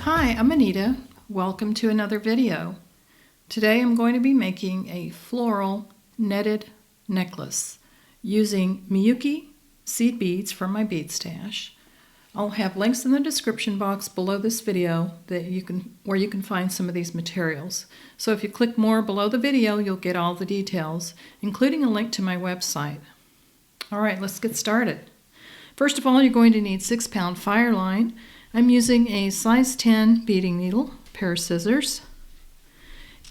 Hi, I'm Anita. Welcome to another video. Today I'm going to be making a floral netted necklace using Miyuki seed beads from my bead stash. I'll have links in the description box below this video where you can find some of these materials. So if you click more below the video, you'll get all the details, including a link to my website. All right, let's get started. First of all, you're going to need 6-pound fireline. I'm using a size 10 beading needle, a pair of scissors,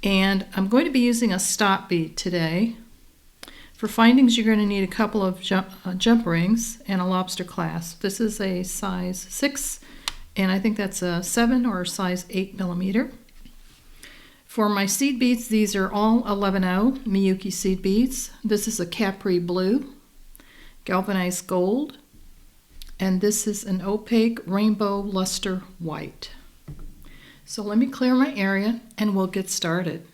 and I'm going to be using a stop bead today. For findings, you're going to need a couple of jump rings and a lobster clasp. This is a size 6, and I think that's a 7 or size 8 millimeter. For my seed beads, these are all 11/0 Miyuki seed beads. This is a Capri Blue, Galvanized Gold, and this is an Opaque Rainbow Luster White. So let me clear my area and we'll get started.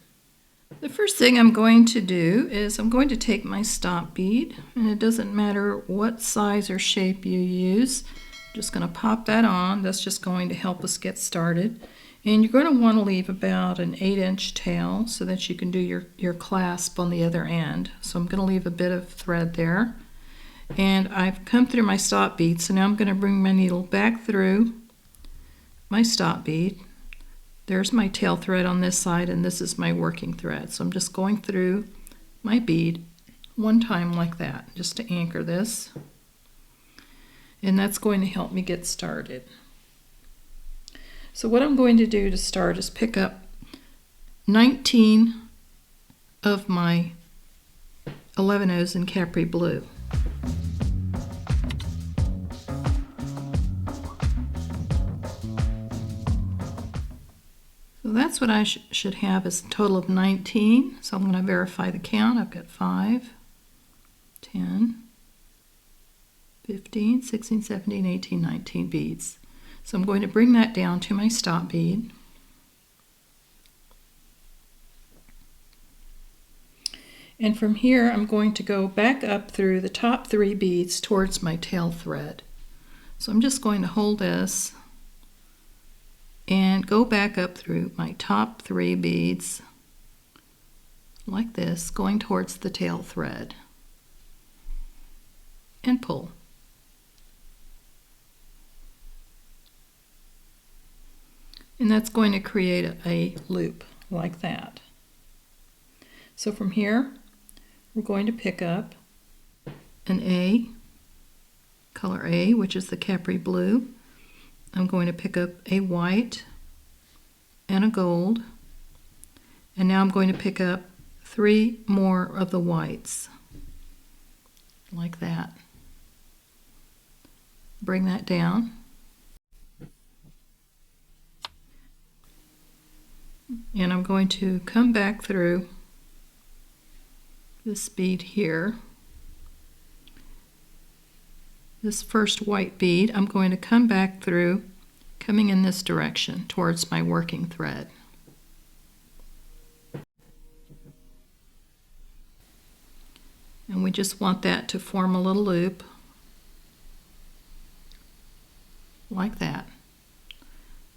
The first thing I'm going to do is I'm going to take my stop bead, and it doesn't matter what size or shape you use. I'm just going to pop that on. That's just going to help us get started. And you're going to want to leave about an 8-inch tail so that you can do your clasp on the other end. So I'm going to leave a bit of thread there. And I've come through my stop bead, so now I'm going to bring my needle back through my stop bead. There's my tail thread on this side, and this is my working thread. So I'm just going through my bead one time like that, just to anchor this. And that's going to help me get started. So what I'm going to do to start is pick up 19 of my 11/0s in Capri Blue. So that's what I should have, is a total of 19. So I'm going to verify the count. I've got 5, 10, 15, 16, 17, 18, 19 beads. So I'm going to bring that down to my stop bead. And from here I'm going to go back up through the top 3 beads towards my tail thread. So I'm just going to hold this and go back up through my top 3 beads like this, going towards the tail thread, and pull. And that's going to create a loop like that. So from here we're going to pick up an A, color A, which is the Capri Blue. I'm going to pick up a white and a gold, and now I'm going to pick up 3 more of the whites like that. Bring that down, and I'm going to come back through this bead here. This first white bead, I'm going to come back through, coming in this direction towards my working thread. And we just want that to form a little loop like that.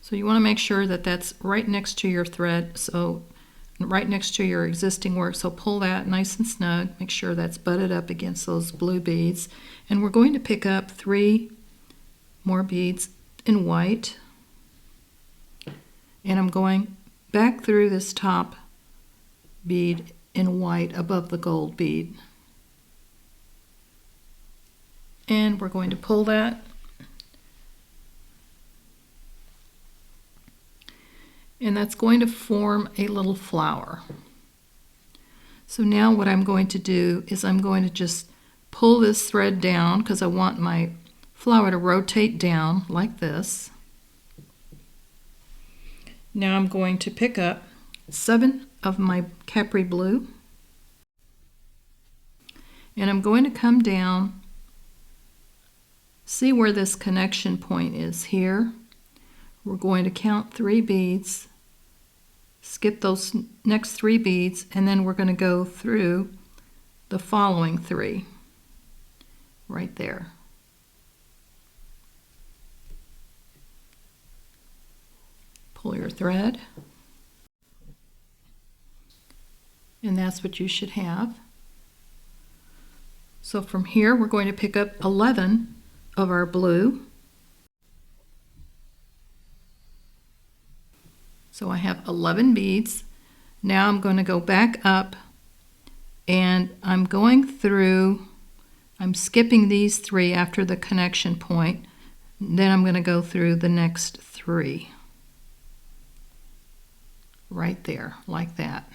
So you want to make sure that that's right next to your thread, so right next to your existing work. So pull that nice and snug, make sure that's butted up against those blue beads. And we're going to pick up 3 more beads in white, and I'm going back through this top bead in white above the gold bead, and we're going to pull that, and that's going to form a little flower. So now what I'm going to do is I'm going to just pull this thread down, because I want my flower to rotate down like this. Now I'm going to pick up 7 of my Capri Blue, and I'm going to come down, see where this connection point is here. We're going to count 3 beads, skip those next 3 beads, and then we're going to go through the following 3 right there. Pull your thread, and that's what you should have. So from here we're going to pick up 11 of our blue. So I have 11 beads. Now I'm going to go back up and I'm going through, I'm skipping these 3 after the connection point. Then I'm going to go through the next 3. Right there, like that.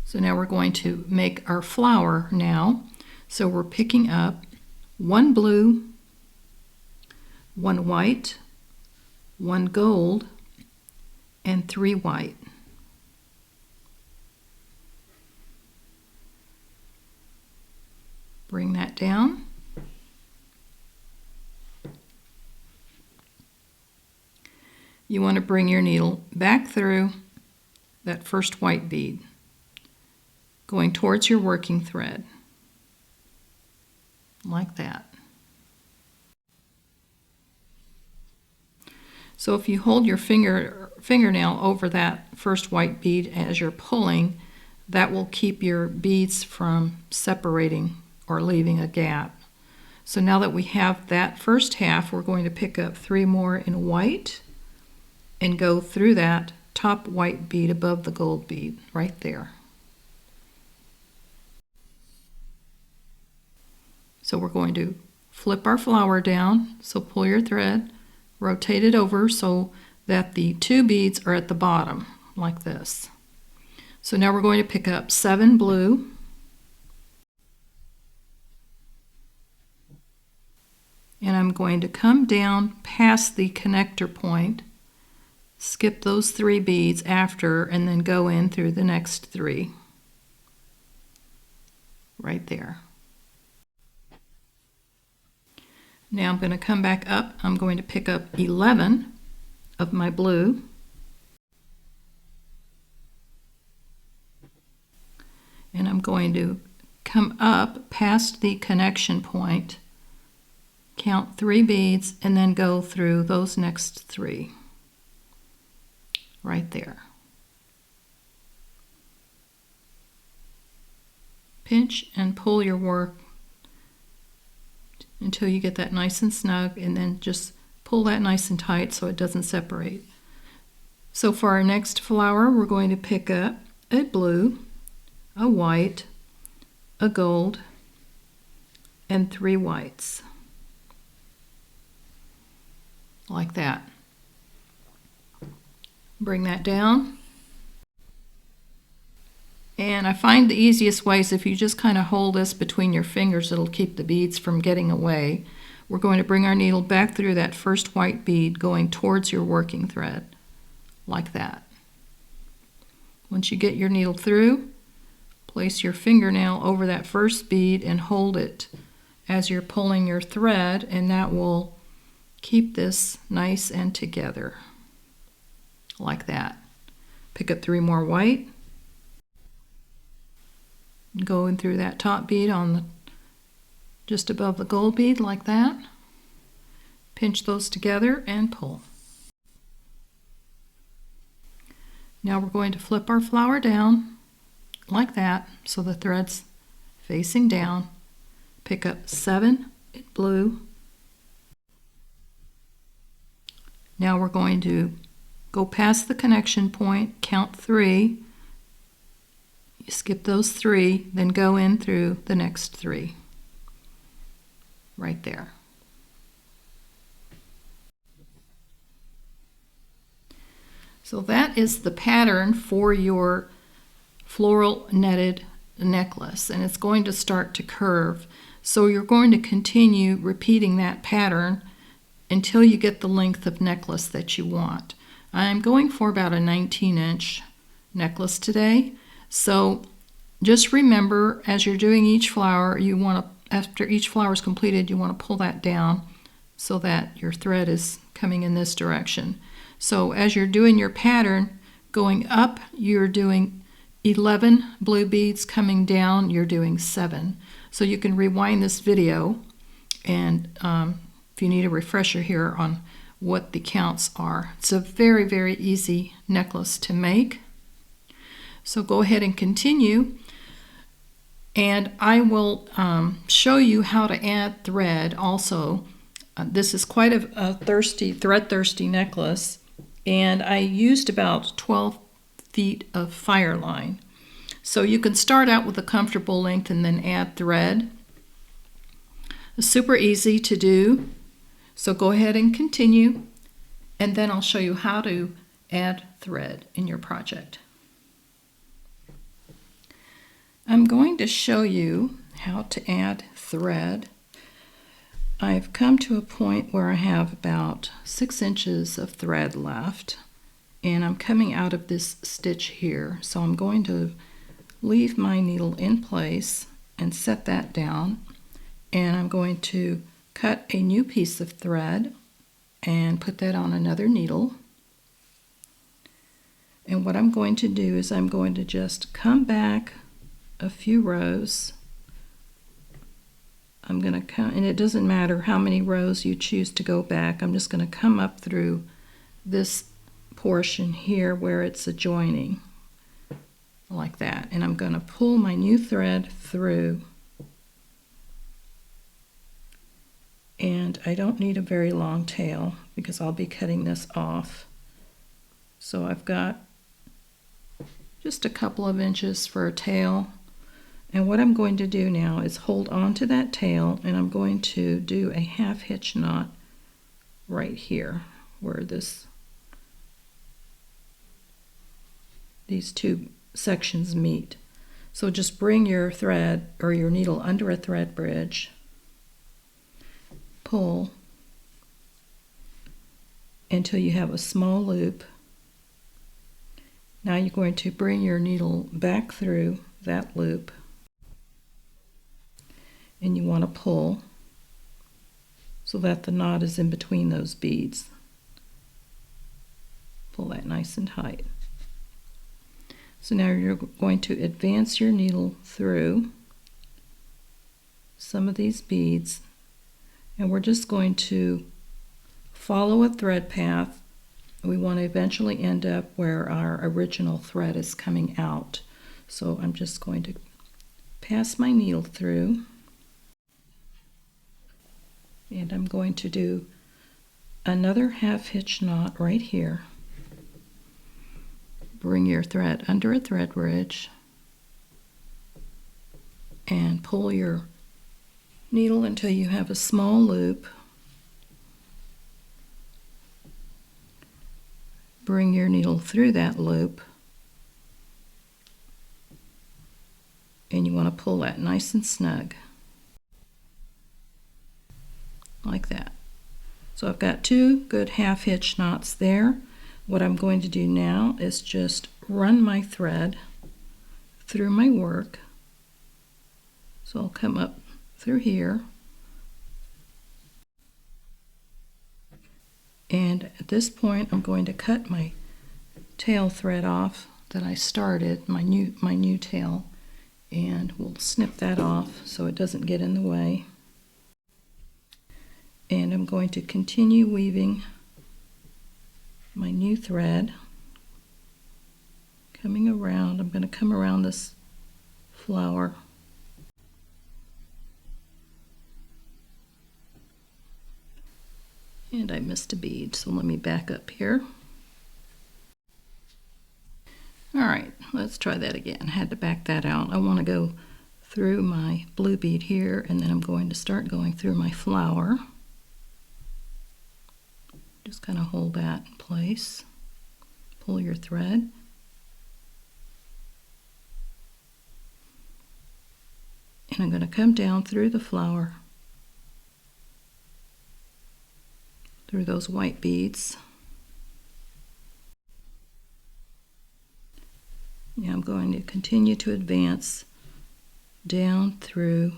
So now we're going to make our flower now. So we're picking up 1 blue, 1 white, 1 gold, and 3 white. Bring that down. You want to bring your needle back through that first white bead, going towards your working thread, like that. So if you hold your fingernail over that first white bead as you're pulling, that will keep your beads from separating or leaving a gap. So now that we have that first half, we're going to pick up 3 more in white and go through that top white bead above the gold bead, right there. So we're going to flip our flower down, so pull your thread, rotate it over so that the 2 beads are at the bottom, like this. So now we're going to pick up 7 blue, and I'm going to come down past the connector point, skip those 3 beads after, and then go in through the next 3. Right there. Now I'm going to come back up. I'm going to pick up 11 of my blue. And I'm going to come up past the connection point, count 3 beads, and then go through those next 3. Right there. Pinch and pull your work until you get that nice and snug, and then just pull that nice and tight so it doesn't separate. So for our next flower, we're going to pick up a blue, a white, a gold, and 3 whites. Like that. Bring that down. And I find the easiest way is if you just kind of hold this between your fingers, it'll keep the beads from getting away. We're going to bring our needle back through that first white bead going towards your working thread, like that. Once you get your needle through, place your fingernail over that first bead and hold it as you're pulling your thread, and that will keep this nice and together, like that. Pick up 3 more white. Go in through that top bead on the just above the gold bead, like that. Pinch those together and pull. Now we're going to flip our flower down like that, so the thread's facing down. Pick up 7 in blue. Now we're going to go past the connection point, count 3. You skip those 3, then go in through the next 3. Right there. So that is the pattern for your floral netted necklace, and it's going to start to curve. So you're going to continue repeating that pattern until you get the length of necklace that you want. I'm going for about a 19-inch necklace today. So just remember, as you're doing each flower, you want to, after each flower is completed, you want to pull that down so that your thread is coming in this direction. So as you're doing your pattern, going up, you're doing 11 blue beads, coming down, you're doing 7. So you can rewind this video, and if if you need a refresher here on what the counts are. It's a very, very easy necklace to make. So go ahead and continue, and I will show you how to add thread also. This is quite a thread-thirsty necklace, and I used about 12 feet of fireline. So you can start out with a comfortable length and then add thread. It's super easy to do, so go ahead and continue, and then I'll show you how to add thread in your project. I'm going to show you how to add thread. I've come to a point where I have about 6 inches of thread left, and I'm coming out of this stitch here. So I'm going to leave my needle in place and set that down, and I'm going to cut a new piece of thread and put that on another needle. And what I'm going to do is I'm going to just come back a few rows. I'm going to come, and it doesn't matter how many rows you choose to go back. I'm just going to come up through this portion here where it's adjoining, like that. And I'm going to pull my new thread through. And I don't need a very long tail because I'll be cutting this off. So I've got just a couple of inches for a tail. And what I'm going to do now is hold on to that tail, and I'm going to do a half hitch knot right here where these two sections meet. So just bring your thread or your needle under a thread bridge, pull until you have a small loop. Now you're going to bring your needle back through that loop, and you want to pull so that the knot is in between those beads. Pull that nice and tight. So now you're going to advance your needle through some of these beads, and we're just going to follow a thread path. We want to eventually end up where our original thread is coming out. So I'm just going to pass my needle through, and I'm going to do another half hitch knot right here. Bring your thread under a thread bridge and pull your needle until you have a small loop. Bring your needle through that loop, and you want to pull that nice and snug, like that. So I've got 2 good half hitch knots there. What I'm going to do now is just run my thread through my work. So I'll come up through here, and at this point I'm going to cut my tail thread off that I started, my new tail, and we'll snip that off so it doesn't get in the way. And I'm going to continue weaving my new thread, coming around. I'm going to come around this flower, and I missed a bead, so let me back up here. Alright, let's try that again. I had to back that out. I want to go through my blue bead here, and then I'm going to start going through my flower. Just kind of hold that in place. Pull your thread. And I'm going to come down through the flower, through those white beads. Now I'm going to continue to advance down through.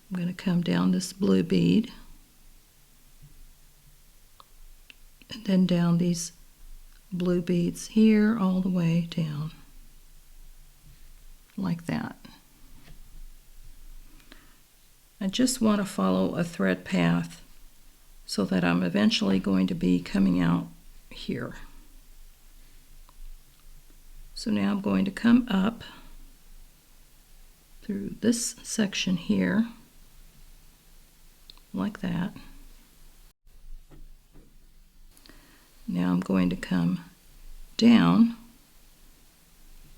I'm going to come down this blue bead, and then down these blue beads here all the way down, like that. I just want to follow a thread path so that I'm eventually going to be coming out here. So now I'm going to come up through this section here, like that. Now I'm going to come down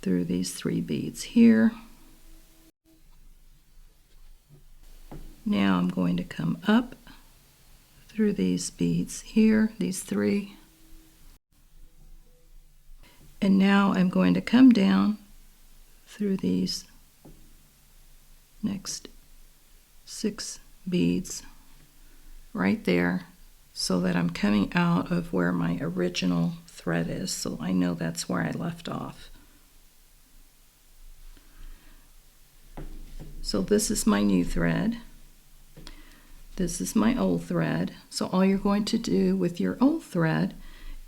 through these 3 beads here. Now I'm going to come up through these beads here, these 3. And now I'm going to come down through these next 6 beads right there, so that I'm coming out of where my original thread is, so I know that's where I left off. So this is my new thread. This is my old thread. So all you're going to do with your old thread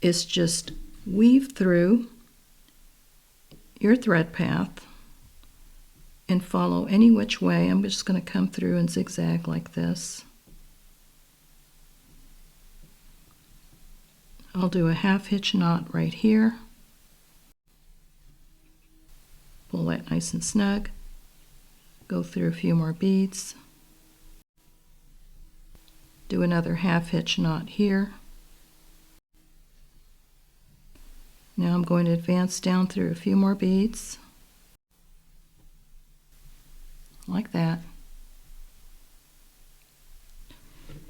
is just weave through your thread path and follow any which way. I'm just going to come through and zigzag like this. I'll do a 1/2 hitch knot right here. Pull that nice and snug. Go through a few more beads. Do another 1/2 hitch knot here. Now I'm going to advance down through a few more beads, like that.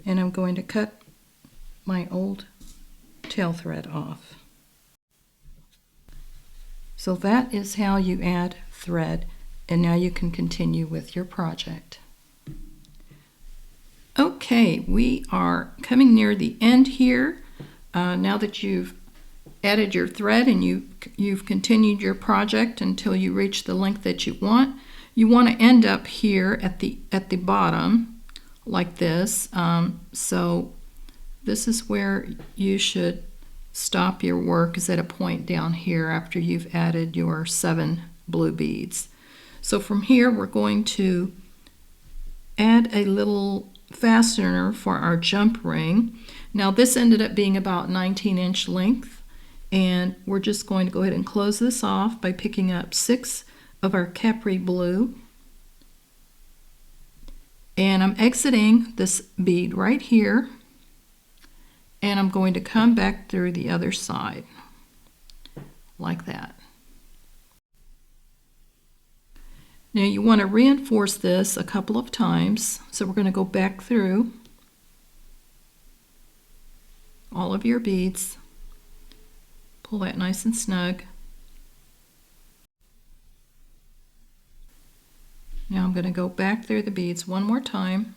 And I'm going to cut my old tail thread off. So that is how you add thread, and now you can continue with your project. Okay, we are coming near the end here. Now that you've added your thread and you've continued your project until you reach the length that you want to end up here at the bottom like this. So this is where you should stop your work, is at a point down here after you've added your 7 blue beads. So from here we're going to add a little fastener for our jump ring. Now this ended up being about 19-inch length, and we're just going to go ahead and close this off by picking up 6 of our Capri Blue. And I'm exiting this bead right here, and I'm going to come back through the other side like that. Now you want to reinforce this a couple of times, so we're going to go back through all of your beads, pull that nice and snug. Now I'm going to go back through the beads one more time.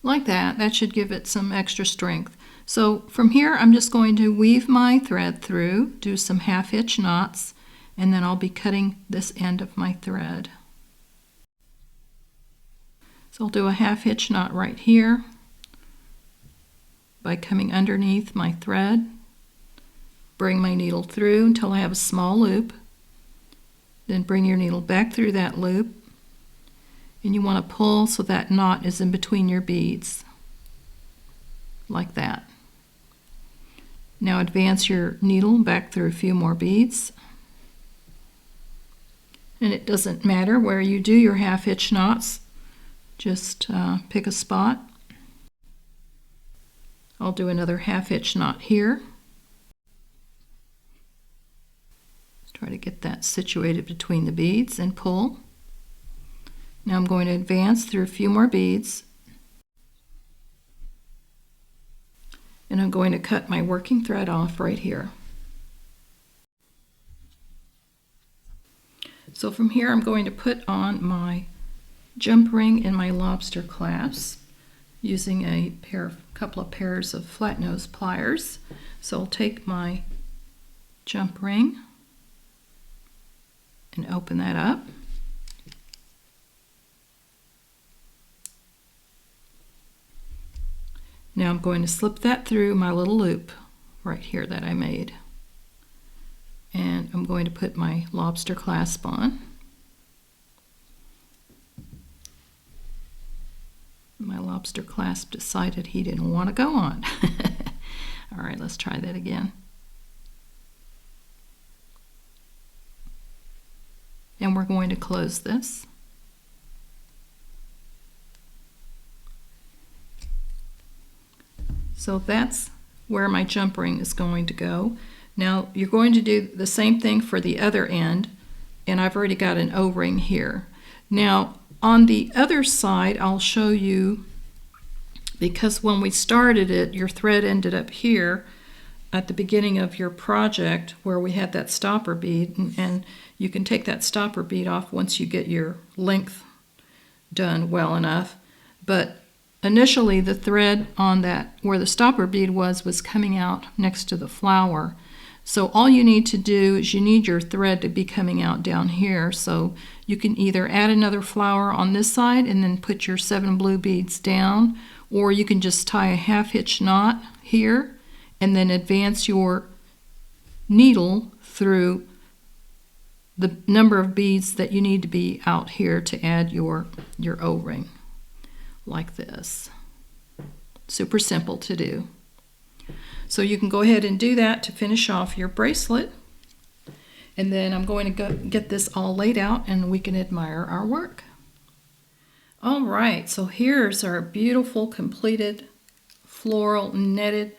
Like that. That should give it some extra strength. So from here I'm just going to weave my thread through, do some 1/2 hitch knots, and then I'll be cutting this end of my thread. So I'll do a 1/2 hitch knot right here by coming underneath my thread, bring my needle through until I have a small loop, then bring your needle back through that loop, and you want to pull so that knot is in between your beads, like that. Now advance your needle back through a few more beads, and it doesn't matter where you do your 1/2 hitch knots, just pick a spot. I'll do another 1/2 hitch knot here. Try to get that situated between the beads and pull. Now I'm going to advance through a few more beads, and I'm going to cut my working thread off right here. So from here I'm going to put on my jump ring and my lobster clasp using a couple of pairs of flat nose pliers. So I'll take my jump ring and open that up. Now I'm going to slip that through my little loop right here that I made. And I'm going to put my lobster clasp on. My lobster clasp decided he didn't want to go on. All right, let's try that again. And we're going to close this. So that's where my jump ring is going to go. Now you're going to do the same thing for the other end, and I've already got an O-ring here. Now on the other side, I'll show you, because when we started it, your thread ended up here at the beginning of your project where we had that stopper bead, and you can take that stopper bead off once you get your length done well enough. But initially the thread on that where the stopper bead was coming out next to the flower. So all you need to do is you need your thread to be coming out down here. So you can either add another flower on this side and then put your 7 blue beads down, or you can just tie a half hitch knot here and then advance your needle through the number of beads that you need to be out here to add your O-ring, like this. Super simple to do. So you can go ahead and do that to finish off your bracelet. And then I'm going to go get this all laid out and we can admire our work. All right, so here's our beautiful completed floral netted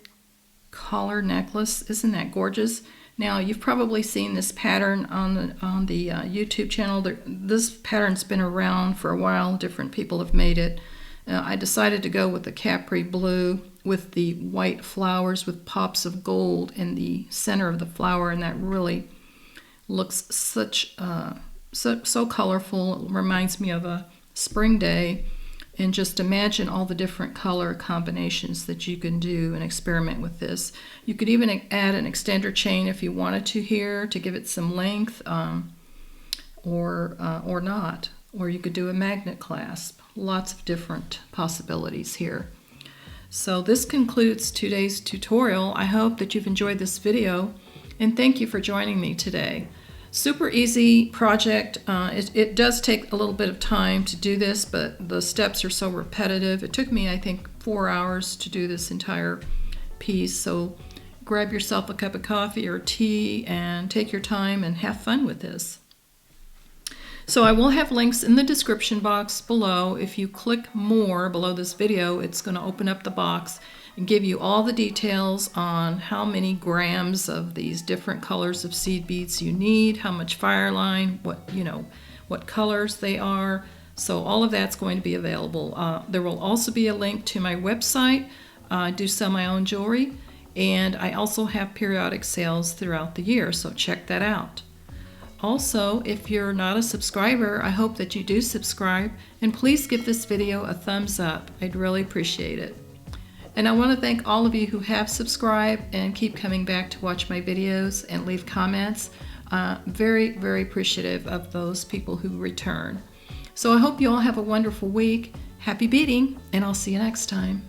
collar necklace. Isn't that gorgeous? Now you've probably seen this pattern on the YouTube channel. This pattern's been around for a while. Different people have made it. I decided to go with the Capri Blue with the white flowers with pops of gold in the center of the flower, and that really looks so colorful. It reminds me of a spring day. And just imagine all the different color combinations that you can do and experiment with this. You could even add an extender chain if you wanted to here to give it some length, or not. Or you could do a magnet clasp. Lots of different possibilities here. So this concludes today's tutorial. I hope that you've enjoyed this video, and thank you for joining me today. Super easy project. It does take a little bit of time to do this, but the steps are so repetitive. It took me, I think, 4 hours to do this entire piece. So grab yourself a cup of coffee or tea and take your time and have fun with this. So I will have links in the description box below. If you click more below this video, it's going to open up the box and give you all the details on how many grams of these different colors of seed beads you need, how much fireline, what colors they are. So all of that's going to be available. There will also be a link to my website. I do sell my own jewelry, and I also have periodic sales throughout the year, so check that out. Also, if you're not a subscriber, I hope that you do subscribe, and please give this video a thumbs up. I'd really appreciate it. And I want to thank all of you who have subscribed and keep coming back to watch my videos and leave comments. Very, very appreciative of those people who return. So I hope you all have a wonderful week. Happy beading, and I'll see you next time.